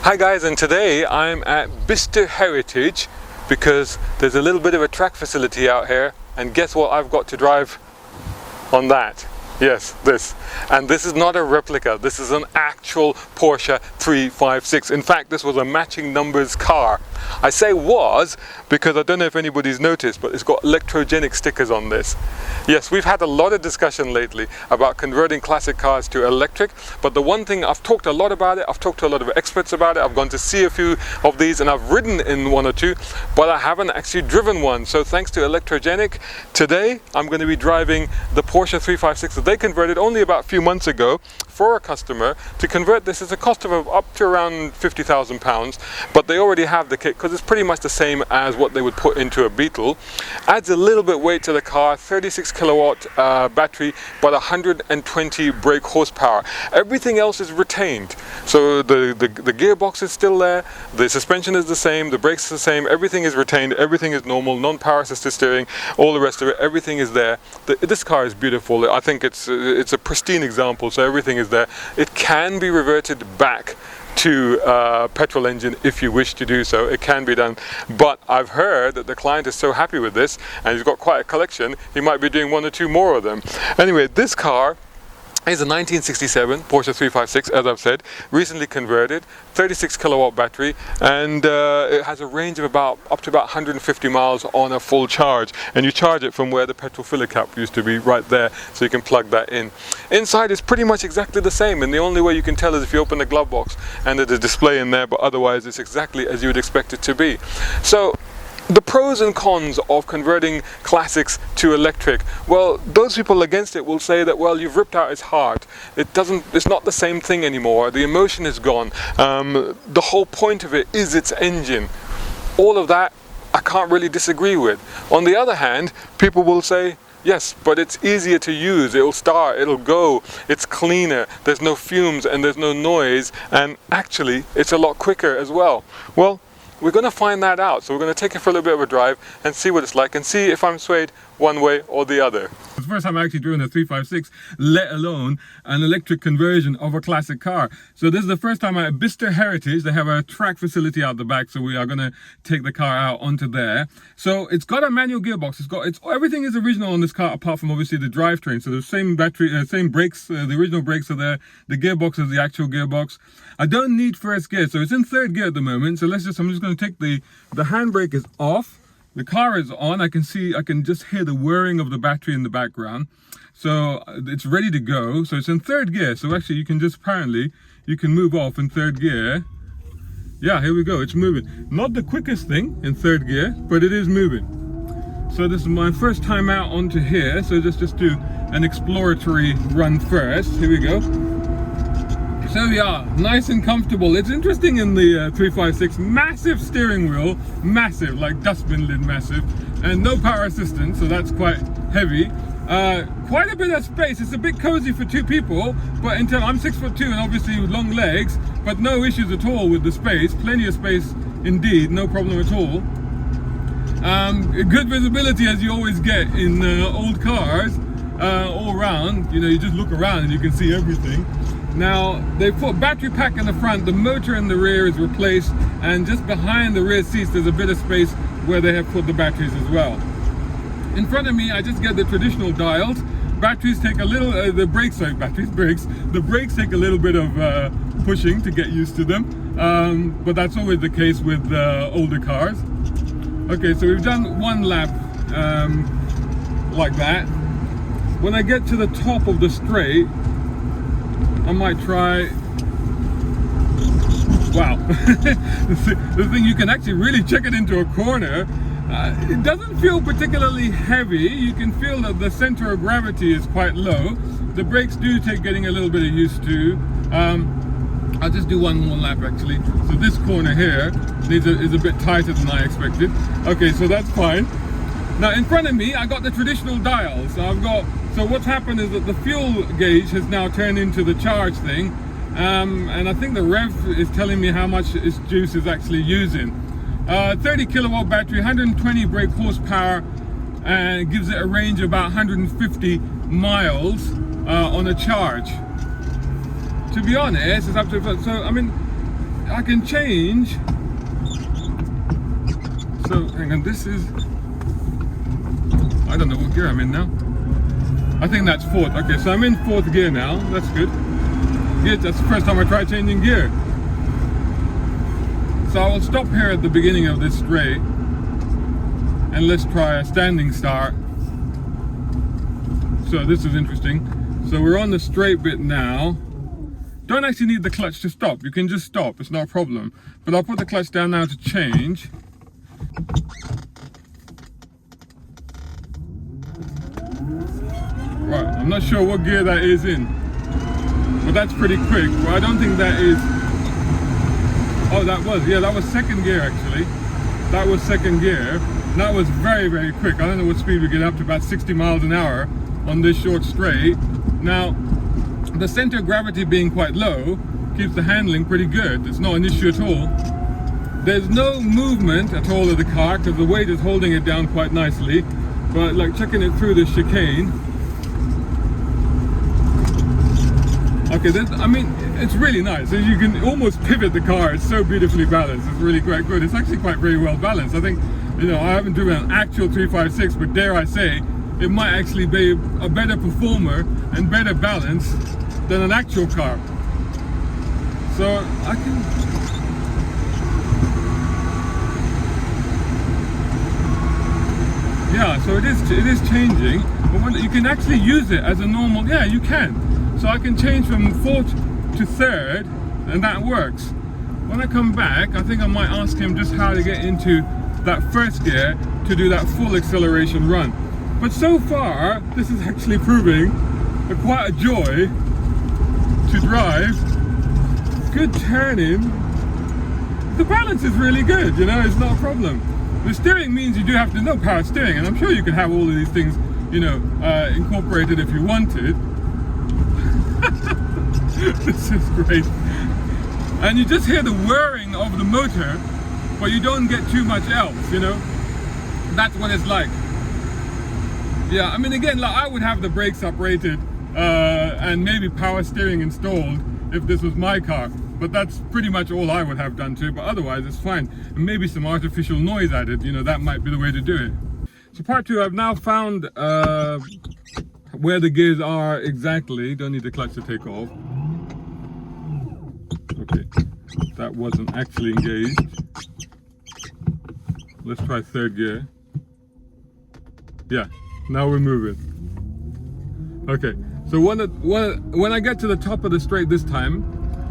Hi guys, and today I'm at Bicester Heritage because there's a little bit of a track facility out here, and guess what I've got to drive on that? Yes, this. And this is not a replica, this is an actual Porsche 356. In fact, this was a matching numbers car. I say was because I don't know if anybody's noticed, but it's got Electrogenic stickers on this. Yes, we've had a lot of discussion lately about converting classic cars to electric, but the one thing, I've talked a lot about it, I've talked to a lot of experts about it, I've gone to see a few of these and I've ridden in one or two, but I haven't actually driven one. So thanks to Electrogenic, today I'm going to be driving the Porsche 356 that they converted only about a few months ago for a customer. To convert this is a cost of up to around £50,000, but they already have the kit because it's pretty much the same as what they would put into a Beetle. Adds a little bit weight to the car, 36 kilowatt battery, but 120 brake horsepower. Everything else is retained. So the gearbox is still there, the suspension is the same, the brakes are the same, everything is retained, everything is normal, non-power assisted steering, all the rest of it, everything is there. This car is beautiful. I think it's a pristine example, so everything is there. It can be reverted back to petrol engine if you wish to do so. It can be done, but I've heard that the client is so happy with this and he's got quite a collection, he might be doing one or two more of them. Anyway, this car is a 1967 Porsche 356, as I've said, recently converted, 36 kilowatt battery, and it has a range of up to about 150 miles on a full charge, and you charge it from where the petrol filler cap used to be, right there, so you can plug that in. Inside is pretty much exactly the same, and the only way you can tell is if you open the glove box and there's a display in there, but otherwise it's exactly as you would expect it to be. So the pros and cons of converting classics to electric. Well, those people against it will say that, well, you've ripped out its heart. It's not the same thing anymore. The emotion is gone. The whole point of it is its engine. All of that I can't really disagree with. On the other hand, people will say, yes, but it's easier to use, it'll start, it'll go, it's cleaner, there's no fumes and there's no noise, and actually it's a lot quicker as well. Well, we're going to find that out, so we're going to take it for a little bit of a drive and see what it's like and see if I'm swayed one way or the other. It's the first time I'm actually doing a 356, let alone an electric conversion of a classic car. So this is the first time at Bicester Heritage. They have a track facility out the back, so we are going to take the car out onto there. So it's got a manual gearbox. Everything is original on this car apart from obviously the drivetrain. So the same battery, same brakes, the original brakes are there. The gearbox is the actual gearbox. I don't need first gear, so it's in third gear at the moment. So I'm just going to take the handbrake is off. The car is on. I can just hear the whirring of the battery in the background. So it's ready to go. So it's in third gear. So actually you can move off in third gear. Yeah, here we go. It's moving. Not the quickest thing in third gear, but it is moving. So this is my first time out onto here. So just do an exploratory run first. Here we go. So yeah, nice and comfortable. It's interesting in the 356, massive steering wheel, massive, like dustbin lid massive, and no power assistance, so that's quite heavy. Quite a bit of space. It's a bit cozy for two people, but until I'm 6'2" and obviously with long legs, but no issues at all with the space. Plenty of space indeed, no problem at all. Good visibility as you always get in old cars, all around. You know, you just look around and you can see everything. Now, they put battery pack in the front, the motor in the rear is replaced, and just behind the rear seats there's a bit of space where they have put the batteries as well. In front of me, I just get the traditional dials. Batteries take a little, the brakes take a little bit of pushing to get used to them, but that's always the case with older cars. Okay, so we've done one lap like that. When I get to the top of the straight, I might try, wow, the thing, you can actually really check it into a corner. It doesn't feel particularly heavy. You can feel that the center of gravity is quite low. The brakes do take getting a little bit of used to. I'll just do one more lap actually. So this corner here is a bit tighter than I expected. Okay, so that's fine. Now in front of me, I got the traditional dials. So what's happened is that the fuel gauge has now turned into the charge thing, and I think the rev is telling me how much its juice is actually using. 30 kilowatt battery, 120 brake horsepower, and it gives it a range of about 150 miles on a charge. To be honest, it's up to, so I mean, I can change. So hang on, this is, I don't know what gear I'm in now. I think that's fourth. Okay, so I'm in fourth gear now. That's good. Yeah, that's the first time I tried changing gear. So I will stop here at the beginning of this straight and let's try a standing start. So this is interesting. So we're on the straight bit now. Don't actually need the clutch to stop. You can just stop, it's not a problem. But I'll put the clutch down now to change. Right, I'm not sure what gear that is in, but that's pretty quick. Well, I don't think that is, oh that was second gear actually. That was second gear. And that was very, very quick. I don't know what speed we get up to, about 60 miles an hour on this short straight. Now, the center of gravity being quite low keeps the handling pretty good. It's not an issue at all. There's no movement at all of the car because the weight is holding it down quite nicely. But like checking it through the chicane. Okay, I mean, it's really nice. So you can almost pivot the car. It's so beautifully balanced. It's really quite good. It's actually quite very well balanced. I think, you know, I haven't driven an actual 356, but dare I say, it might actually be a better performer and better balance than an actual car. So I can, yeah, so it is changing, but when you can actually use it as a normal, yeah, you can. So I can change from fourth to third, and that works. When I come back, I think I might ask him just how to get into that first gear to do that full acceleration run. But so far, this is actually proving quite a joy to drive. Good turning. The balance is really good, you know, it's not a problem. The steering means you do have to know power steering, and I'm sure you can have all of these things, you know, incorporated if you wanted. This is great. And you just hear the whirring of the motor, but you don't get too much else, you know. That's what it's like. Yeah, I mean, again, like, I would have the brakes uprated and maybe power steering installed if this was my car. But that's pretty much all I would have done too, but otherwise it's fine. And maybe some artificial noise added, you know, that might be the way to do it. So part two, I've now found where the gears are exactly. Don't need the clutch to take off. Okay, that wasn't actually engaged. Let's try third gear. Yeah, now we're moving. Okay, so when I get to the top of the straight this time,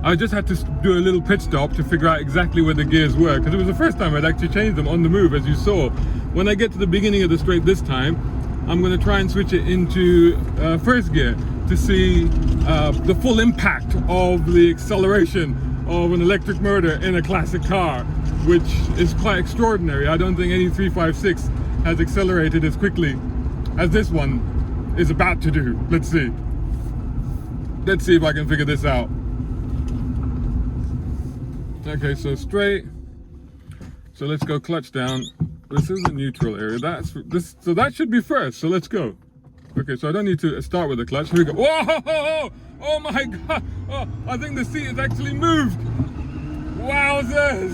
I just had to do a little pit stop to figure out exactly where the gears were, because it was the first time I'd actually changed them on the move, as you saw. When I get to the beginning of the straight this time, I'm going to try and switch it into first gear to see the full impact of the acceleration of an electric motor in a classic car, which is quite extraordinary. I don't think any 356 has accelerated as quickly as this one is about to do. Let's see. Let's see if I can figure this out. Okay, so straight. So let's go clutch down. This is the neutral area. So that should be first. So let's go. Okay, so I don't need to start with the clutch. Here we go. Whoa! Oh my God! Oh, I think the seat has actually moved. Wowzers!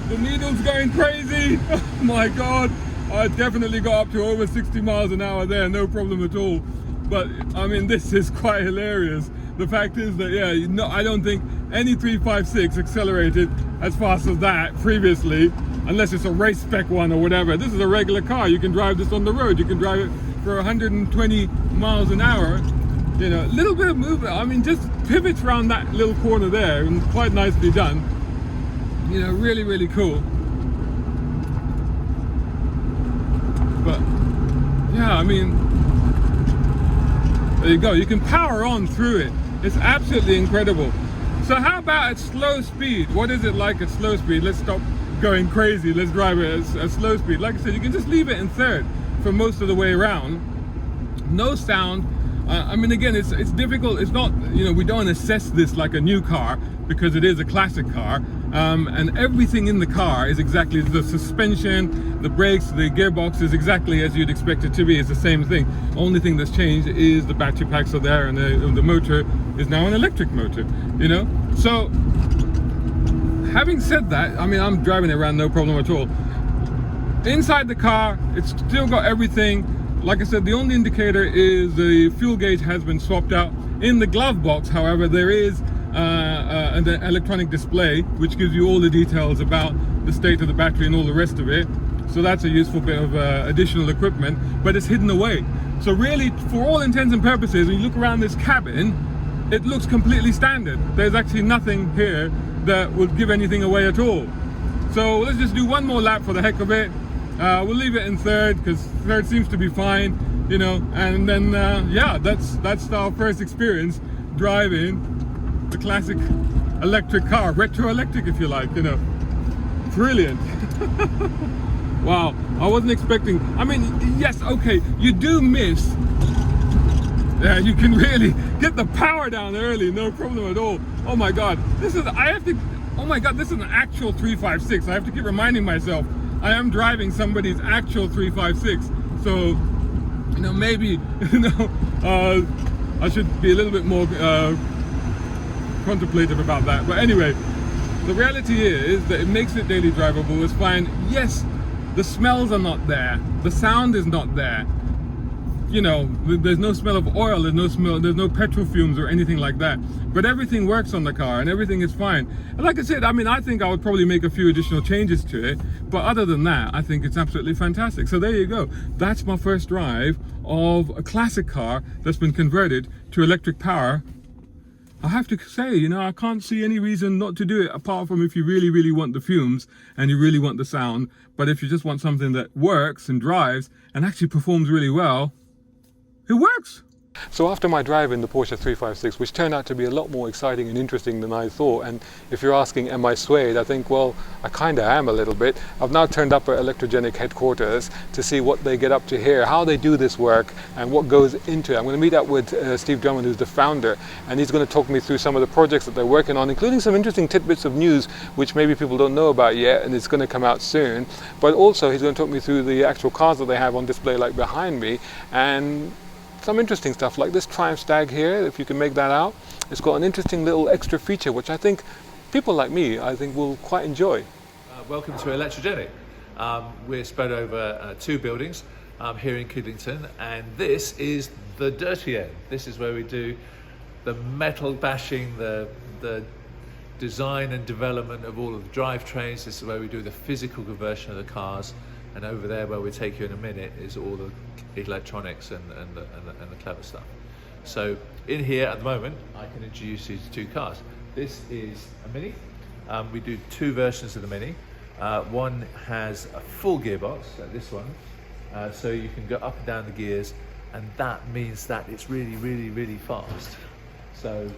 The needle's going crazy. Oh my God! I definitely got up to over 60 miles an hour there, no problem at all. But I mean, this is quite hilarious. The fact is that, yeah, no, I don't think any 356 accelerated as fast as that previously, unless it's a race spec one or whatever. This is a regular car. You can drive this on the road. You can drive it for 120 miles an hour. You know, a little bit of movement. I mean, just pivots around that little corner there, and quite nicely done. You know, really, really cool. But yeah, I mean, there you go. You can power on through it. It's absolutely incredible. So how about at slow speed? What is it like at slow speed? Let's stop going crazy. Let's drive it at slow speed. Like I said, you can just leave it in third for most of the way around. No sound. I mean, again, it's difficult. It's not, you know, we don't assess this like a new car because it is a classic car, and everything in the car is exactly the suspension, the brakes, the gearbox is exactly as you'd expect it to be. It's the same thing. Only thing that's changed is the battery packs are there, and the motor is now an electric motor. You know, so having said that, I mean, I'm driving it around no problem at all. Inside the car, it's still got everything. Like I said, the only indicator is the fuel gauge has been swapped out. In the glove box, however, there is an electronic display which gives you all the details about the state of the battery and all the rest of it. So that's a useful bit of additional equipment, but it's hidden away. So really, for all intents and purposes, when you look around this cabin, it looks completely standard. There's actually nothing here that would give anything away at all. So let's just do one more lap for the heck of it. We'll leave it in third because third seems to be fine, you know, and then yeah, that's our first experience driving the classic electric car, retro-electric if you like, you know. Brilliant. Wow, I wasn't expecting, I mean, yes, okay, you do miss, you can really get the power down early, no problem at all. Oh my god, this is, oh my god, this is an actual 356. I have to keep reminding myself I am driving somebody's actual 356, so, you know, maybe, you know, I should be a little bit more contemplative about that. But anyway, the reality is that it makes it daily drivable. It's fine. Yes, the smells are not there. The sound is not there. You know, there's no smell of oil, there's no smell, there's no petrol fumes or anything like that. But everything works on the car and everything is fine. And like I said, I mean, I think I would probably make a few additional changes to it. But other than that, I think it's absolutely fantastic. So there you go. That's my first drive of a classic car that's been converted to electric power. I have to say, you know, I can't see any reason not to do it, apart from if you really, really want the fumes and you really want the sound. But if you just want something that works and drives and actually performs really well, it works. So after my drive in the Porsche 356, which turned out to be a lot more exciting and interesting than I thought, and if you're asking am I swayed, I think, well, I kind of am a little bit. I've now turned up at Electrogenic headquarters to see what they get up to here, how they do this work and what goes into it. I'm going to meet up with Steve Drummond, who's the founder, and he's going to talk me through some of the projects that they're working on, including some interesting tidbits of news which maybe people don't know about yet, and it's going to come out soon. But also he's going to talk me through the actual cars that they have on display like behind me, and some interesting stuff like this Triumph Stag here, if you can make that out. It's got an interesting little extra feature which I think people like me, I think, will quite enjoy. Welcome to Electrogenic. We're spread over 2 buildings here in Kidlington, and this is the dirty end. This is where we do the metal bashing, the design and development of all of the drivetrains. This is where we do the physical conversion of the cars. And over there, where we'll take you in a minute, is all the electronics and the clever stuff. So in here at the moment, I can introduce you to 2 cars. This is a Mini. We do 2 versions of the Mini. One has a full gearbox, like this one, so you can go up and down the gears, and that means that it's really, really, really fast. So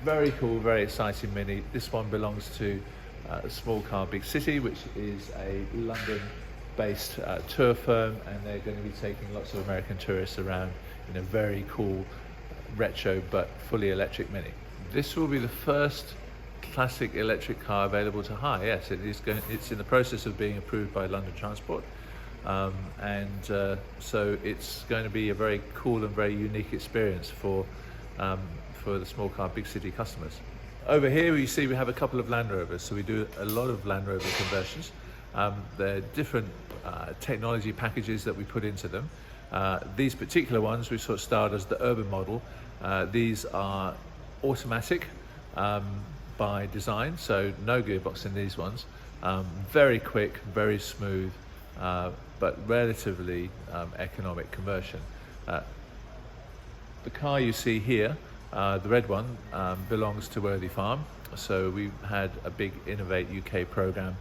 very cool, very exciting Mini. This one belongs to a Small Car Big City, which is a London-based tour firm, and they're going to be taking lots of American tourists around in a very cool retro but fully electric Mini. This will be the first classic electric car available to hire. Yes, it's in the process of being approved by London Transport, so it's going to be a very cool and very unique experience for the Small Car Big City customers. Over here you see we have a couple of Land Rovers, so we do a lot of Land Rover conversions. There are different technology packages that we put into them. These particular ones we sort of styled as the urban model. These are automatic by design, so no gearbox in these ones. Very quick, very smooth, but relatively economic conversion. The car you see here, the red one, belongs to Worthy Farm. So we had a big Innovate UK program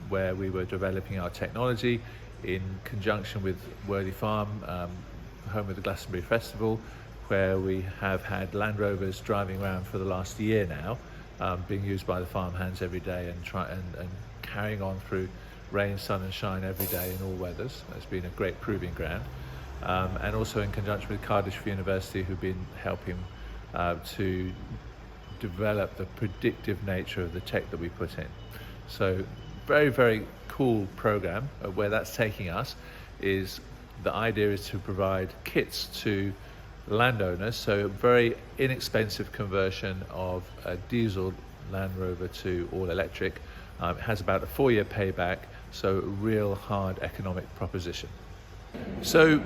where we were developing our technology in conjunction with Worthy Farm, home of the Glastonbury Festival, where we have had Land Rovers driving around for the last year now, being used by the farm hands every day and carrying on through rain, sun and shine every day in all weathers. It's been a great proving ground. and also in conjunction with Cardiff University, who've been helping to develop the predictive nature of the tech that we put in. So very, very cool program. Where that's taking us is the idea is to provide kits to landowners, so a very inexpensive conversion of a diesel Land Rover to all electric. It has about a 4-year payback, so a real hard economic proposition. So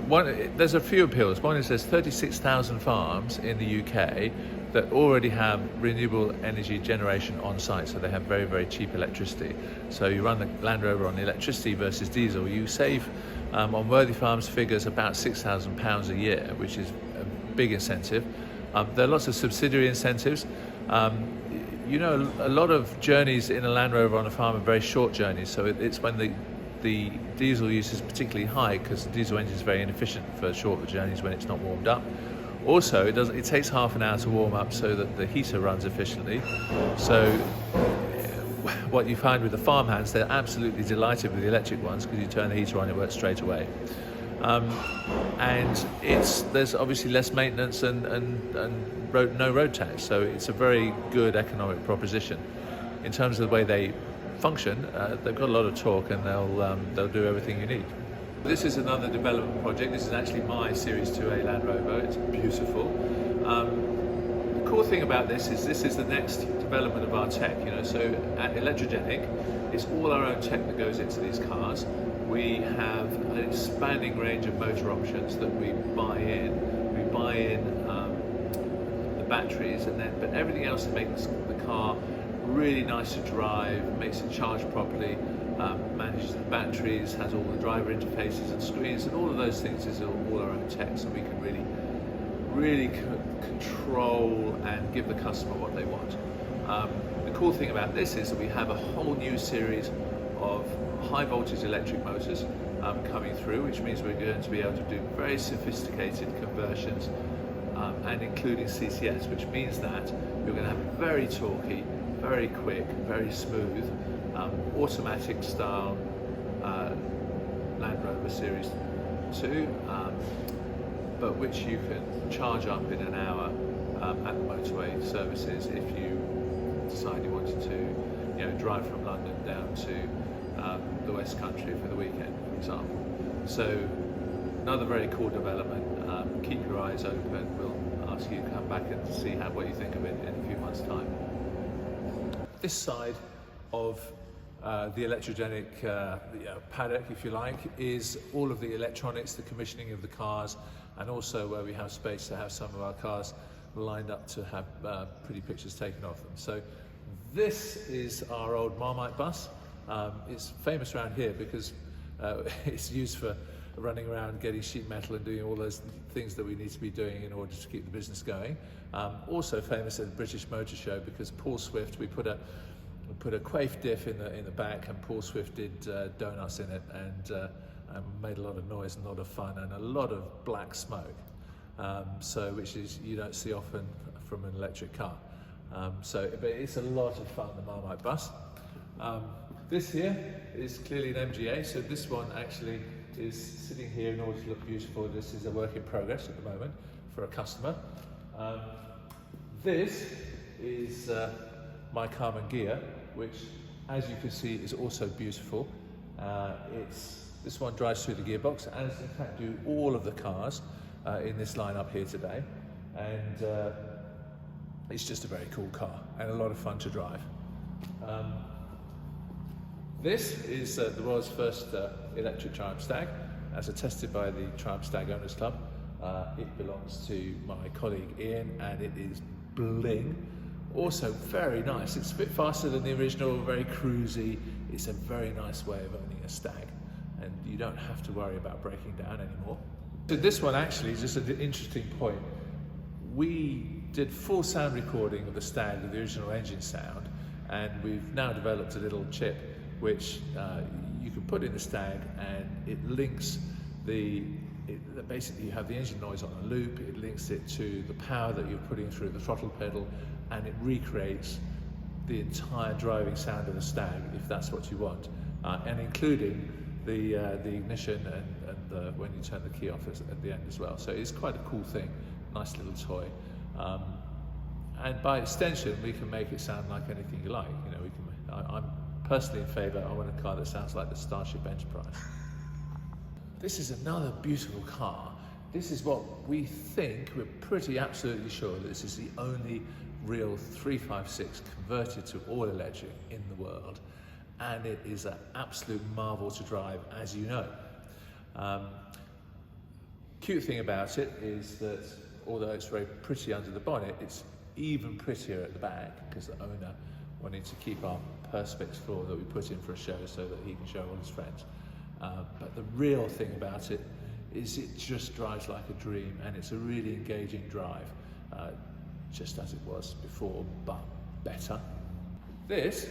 there's a few appeals. One is there's 36,000 farms in the UK that already have renewable energy generation on site, so they have very, very cheap electricity. So you run the Land Rover on electricity versus diesel, you save on Worthy Farms figures about £6,000 a year, which is a big incentive. There are lots of subsidiary incentives. You know, a lot of journeys in a Land Rover on a farm are very short journeys, so it's when the diesel use is particularly high, because the diesel engine is very inefficient for shorter journeys when it's not warmed up. Also, it takes half an hour to warm up so that the heater runs efficiently. So what you find with the farmhands, they're absolutely delighted with the electric ones because you turn the heater on, it works straight away. And there's obviously less maintenance and no road tax, so it's a very good economic proposition. In terms of the way they function, they've got a lot of torque, and they'll do everything you need. This is another development project. This is actually my Series 2A Land Rover. It's beautiful. The cool thing about this is the next development of our tech. You know, so at Electrogenic, it's all our own tech that goes into these cars. We have an expanding range of motor options that we buy in. We buy in the batteries, but everything else that makes the car really nice to drive, makes it charge properly, manages the batteries, has all the driver interfaces and screens, and all of those things is all our own tech, so we can really control and give the customer what they want. The cool thing about this is that we have a whole new series of high voltage electric motors coming through, which means we're going to be able to do very sophisticated conversions, and including CCS, which means that you're going to have very torquey, very quick, very smooth, automatic style Land Rover Series 2, but which you can charge up in an hour at the motorway services if you decide you wanted to, drive from London down to the West Country for the weekend, for example. So another very cool development. Keep your eyes open. We'll ask you to come back and see what you think of it in a few months' time. This side of the Electrogenic paddock, if you like, is all of the electronics, the commissioning of the cars, and also where we have space to have some of our cars lined up to have pretty pictures taken of them. So this is our old Marmite bus. It's famous around here because it's used for running around getting sheet metal and doing all those things that we need to be doing in order to keep the business going. Also famous at the British Motor Show because Paul Swift, we put a quaif diff in the back, and Paul Swift did donuts in it, and made a lot of noise and a lot of fun and a lot of black smoke, which is you don't see often from an electric car. But it's a lot of fun, the Marmite bus. This here is clearly an MGA, so this one actually is sitting here in order to look beautiful. This is a work in progress at the moment for a customer. This is my Karman Ghia, which, as you can see, is also beautiful. This one drives through the gearbox, and in fact do all of the cars in this lineup here today. And it's just a very cool car and a lot of fun to drive. This is the world's first electric Triumph Stag, as attested by the Triumph Stag Owners Club. It belongs to my colleague Ian, and it is bling. Also very nice. It's a bit faster than the original, very cruisy. It's a very nice way of owning a Stag, and you don't have to worry about breaking down anymore. So this one actually is just an interesting point. We did full sound recording of the Stag with the original engine sound, and we've now developed a little chip which you can put in the Stag, and it links basically you have the engine noise on a loop, it links it to the power that you're putting through the throttle pedal, and it recreates the entire driving sound of the Stag if that's what you want, and including the ignition and when you turn the key off at the end as well. So it's quite a cool thing, nice little toy. And by extension, we can make it sound like anything you like. You know, I'm personally in favour. I want a car that sounds like the Starship Enterprise. This is another beautiful car. This is what we think, we're pretty absolutely sure that this is the only real 356 converted to all electric in the world. And it is an absolute marvel to drive, as you know. Cute thing about it is that although it's very pretty under the bonnet, it's even prettier at the back because the owner wanted to keep our Perspex floor that we put in for a show so that he can show all his friends. But the real thing about it is it just drives like a dream, and it's a really engaging drive, just as it was before, but better. This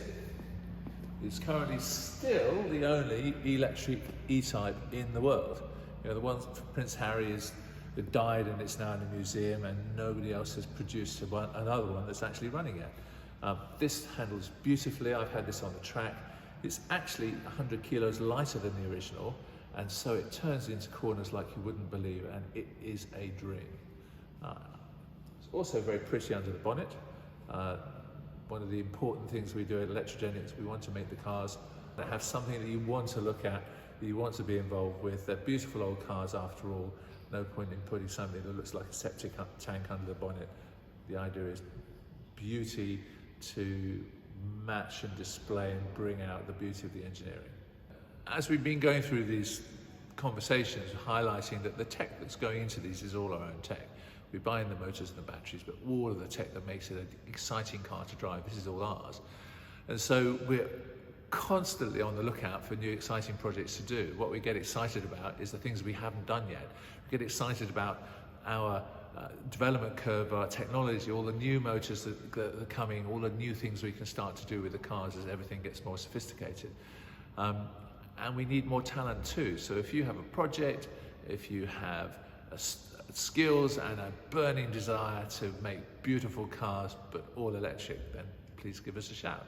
is currently still the only electric E-Type in the world. You know, the one for Prince Harry it died and it's now in a museum, and nobody else has produced another one that's actually running yet. This handles beautifully. I've had this on the track. It's actually 100 kilos lighter than the original, and so it turns into corners like you wouldn't believe, and it is a dream. It's also very pretty under the bonnet. One of the important things we do at Electrogenic is we want to make the cars that have something that you want to look at, that you want to be involved with. They're beautiful old cars after all. No point in putting something that looks like a septic tank under the bonnet. The idea is beauty to match and display and bring out the beauty of the engineering. As we've been going through these conversations, highlighting that the tech that's going into these is all our own tech. We're buying the motors and the batteries, but all of the tech that makes it an exciting car to drive, this is all ours. And so we're constantly on the lookout for new exciting projects to do. What we get excited about is the things we haven't done yet. We get excited about our development curve, our technology, all the new motors that are coming, all the new things we can start to do with the cars as everything gets more sophisticated. And we need more talent too. So if you have a project, if you have skills and a burning desire to make beautiful cars but all electric, then please give us a shout.